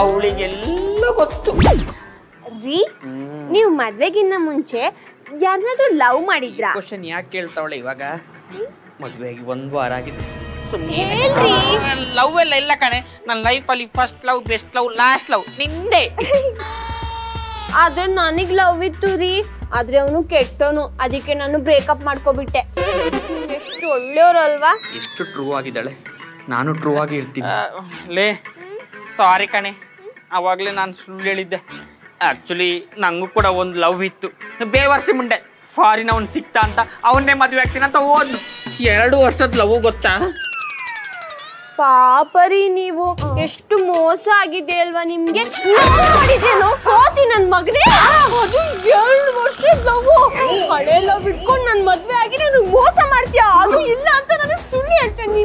ಅವಳಿಗೆಲ್ಲ ಗೊತ್ತು ರೀ. ನೀವು ಮದ್ವೆಗಿನ್ನ ಮುಂಚೆ ಯಾರನ್ನಾದ್ರೂ ಲವ್ ಮಾಡಿದ್ರಾ? ಕ್ವಶನ್ ಯಾಕೆ ಕೇಳ್ತಾವಳೆ ಇವಾಗ? ಮದ್ವೆಗೆ 1 ವಾರ ಆಗಿದೆ. ಲವ್ ಎಲ್ಲ ಇಲ್ಲ ಕಣೆ. ನನ್ನ ಲೈಫಲ್ಲಿ first love, best love, last love ನಿಂದೆ. ಆದ್ರೆ ನನಗ್ ಲವ್ ಇತ್ತು ರೀ. ಆದ್ರೆ ಅವನು ಕೆಟ್ಟವನು, ಅದಕ್ಕೆ ನಾನು ಬ್ರೇಕಪ್ ಮಾಡ್ಕೊಬಿಟ್ಟೆ. ಎಷ್ಟು ಒಳ್ಳೆಯವ್ರಲ್ವಾ? ಎಷ್ಟು ಟ್ರೂ ಆಗಿದ್ದಾಳೆ. ನಾನು ಟ್ರೂ ಆಗಿ ಇರ್ತೀನಿ. ಲೇ ಸಾರಿ ಕಣೆ, ಅವಾಗಲೇ ನಾನು ಸುಳ್ಳು ಹೇಳಿದ್ದೆ. ಆ್ಯಕ್ಚುಲಿ ನಂಗೂ ಕೂಡ ಒಂದು ಲವ್ ಇತ್ತು. ಬೇವರ್ಸಿ ಮುಂಡೆ ಫಾರಿನ್ ಅವ್ನು ಸಿಕ್ತಾ ಅಂತ ಅವನ್ನೇ ಮದುವೆ ಆಗ್ತೀನಿ ಅಂತ ಹೋದ್ನು. 2 ವರ್ಷದ ಲವ್ ಗೊತ್ತಾ? ಪಾಪರಿ, ನೀವು ಎಷ್ಟು ಮೋಸ ಆಗಿದೆ ಅಲ್ವಾ ನಿಮ್ಗೆ. ಮಾಡಿದ್ದೇನೋ ಕೋತಿ ನನ್ ಮಗನೇ. ಅದು 2 ವರ್ಷದ ಲವ್. ಹಳೆ ಲವ್ ಇಟ್ಕೊಂಡು ನನ್ ಮದ್ವೆ ಆಗಿ ನಾನು ಮೋಸ ಮಾಡ್ತೀಯ? ಅದು ಇಲ್ಲ ಅಂತ ನಾನು ಸುಳ್ಳು ಹೇಳ್ತೇನೆ.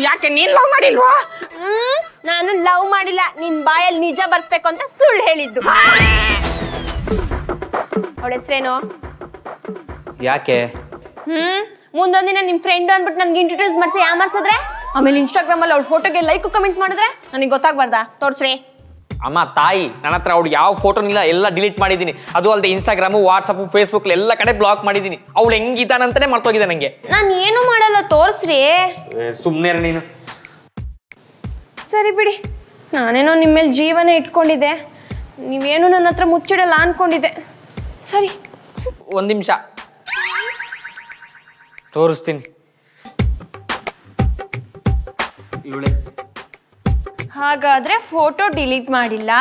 ಯಾಕೆ ನೀನ್ ಲವ್ ಮಾಡಿಲ್ವಾ? ನಾನು ಲವ್ ಮಾಡಿಲ್ಲ, ನಿನ್ ಬಾಯಲ್ಲಿ ನಿಜ ಬರ್ಸ್ಬೇಕು ಅಂತ ಸುಳ್ಳು ಹೇಳಿದ್ದು. ಅವಳ ಹೆಸರೇನು? ಯಾಕೆ? ಮುಂದೊಂದಿನ ನಿಮ್ ಫ್ರೆಂಡ್ ಅಂದ್ಬಿಟ್ಟು ನನ್ಗೆ ಇಂಟ್ರೊಡ್ಯೂಸ್ ಮಾಡ್ಸಿ ಯಾಮರ್ಸಿದ್ರೆ, ಆಮೇಲೆ ಇನ್ಸ್ಟಾಗ್ರಾಮ್ ಅಲ್ಲಿ ಅವ್ಳ ಫೋಟೋಗೆ ಲೈಕ್ ಕಮೆಂಟ್ಸ್ ಮಾಡಿದ್ರೆ ನನಗೆ ಗೊತ್ತಾಗ್ಬಾರ್ದಾ? ತೋರ್ಸ್ರಿ. ಅಮ್ಮ ತಾಯಿ, ನನ್ನ ಹತ್ರ ಅವ್ಳು ಯಾವ ಫೋಟೋನಿಲ್ಲ, ಎಲ್ಲ ಡಿಲೀಟ್ ಮಾಡಿದ್ದೀನಿ. ಅದು ಅಲ್ಲದೆ ಇನ್ಸ್ಟಾಗ್ರಾಮು, ವಾಟ್ಸಪ್, ಫೇಸ್ಬುಕ್ ಎಲ್ಲ ಕಡೆ ಬ್ಲಾಕ್ ಮಾಡಿದ್ದೀನಿ. ಅವಳು ಹೆಂಗಿದ್ದಾನಂತಾನೆ ಮರ್ತೋಗಿದೆ ನಂಗೆ. ನಾನು ಏನು ಮಾಡಲ್ಲ, ತೋರ್ಸ್ರಿ. ಸುಮ್ಮನೆ ನೀನು. ಸರಿ ಬಿಡಿ, ನಾನೇನೋ ನಿಮ್ಮ ಮೇಲೆ ಜೀವನ ಇಟ್ಕೊಂಡಿದ್ದೆ, ನೀವೇನು ನನ್ನ ಹತ್ರ ಮುಚ್ಚಿಡಲ್ಲ ಅನ್ಕೊಂಡಿದ್ದೆ. ಸರಿ, 1 ನಿಮಿಷ ತೋರಿಸ್ತೀನಿ. ಇವಳೆ. ಹಾಗಾದ್ರೆ ಫೋಟೋ ಡಿಲೀಟ್ ಮಾಡಿಲ್ಲ,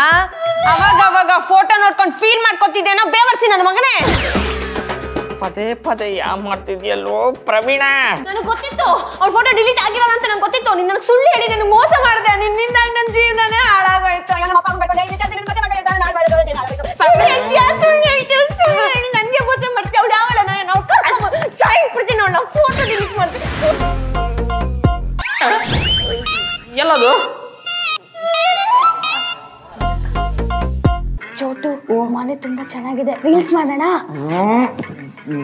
ಅವಾಗ ಫೋಟೋ ನೋಡ್ಕೊಂಡು ಫೀಲ್ ಮಾಡ್ಕೊತಿದ್ದೇನೋ ಬೇವರ್ಸಿ ನನ್ನ ಮಗನೇ. ಪದೇ ಪದೇ ಯಾ ಮಾಡ್ತಿದ್ಯಲ್ವೋ ಪ್ರವೀಣ? ನನಗೆ ಗೊತ್ತಿತ್ತು ಅವ್ರ ಫೋಟೋ ಡಿಲೀಟ್ ಆಗಿರಲ್ಲ ಅಂತ. ನನಗೆ ಗೊತ್ತಿತ್ತು ನೀನು ನನಗೆ ಸುಳ್ಳು ಹೇಳಿ ನನಗೆ ಮೋಸ ಮಾಡಿದೆ. ನಿನ್ನಿಂದ ನನ್ನ ಜೀವನನೇ ಹಾಳಾಗೋಯ್ತು. ನನಗೆ ಮೋಸ ಮಾಡ್ತೀವಿ. ಅವಳು ಯಾವಳ? ನಾವು ಸಾಯಿಸ್ಬಿಡ್ತೀನಿ. ಅವಳ ಫೋಟೋ ಡಿಲೀಟ್ ಮಾಡ್ತೀನಿ. ಎಲ್ಲದು? ಚೋಟು, ಮನೆ ತುಂಬಾ ಚೆನ್ನಾಗಿದೆ, ರೀಲ್ಸ್ ಮಾಡೋಣ.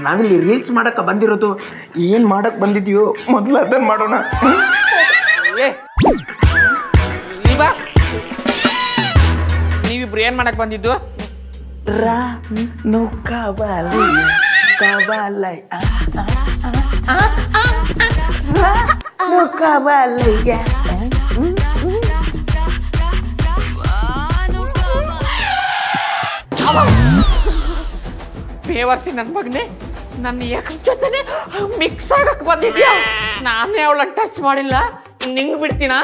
ನಾವಿಲ್ಲಿ ರೀಲ್ಸ್ ಮಾಡಕ್ಕ ಬಂದಿರೋದು, ಏನ್ ಮಾಡಕ್ ಬಂದಿದ್ಯೋ ಮೊದ್ಲು ಅದನ್ನ ಮಾಡೋಣ. ನೀವಿಬ್ರು ಏನ್ ಮಾಡಕ್ ಬಂದಿದ್ದು? ಬೇವರ್ಸಿ ನನ್ ಮಗನೆ, ನನ್ನ ಎಕ್ಸ್ ಜೊತೆನೆ ಮಿಕ್ಸ್ ಆಗಕ್ ಬಂದಿದ್ಯಾ? ನಾನೇ ಅವಳನ್ನ ಟಚ್ ಮಾಡಿಲ್ಲ, ನಿಂಗ್ ಬಿಡ್ತೀನಾ?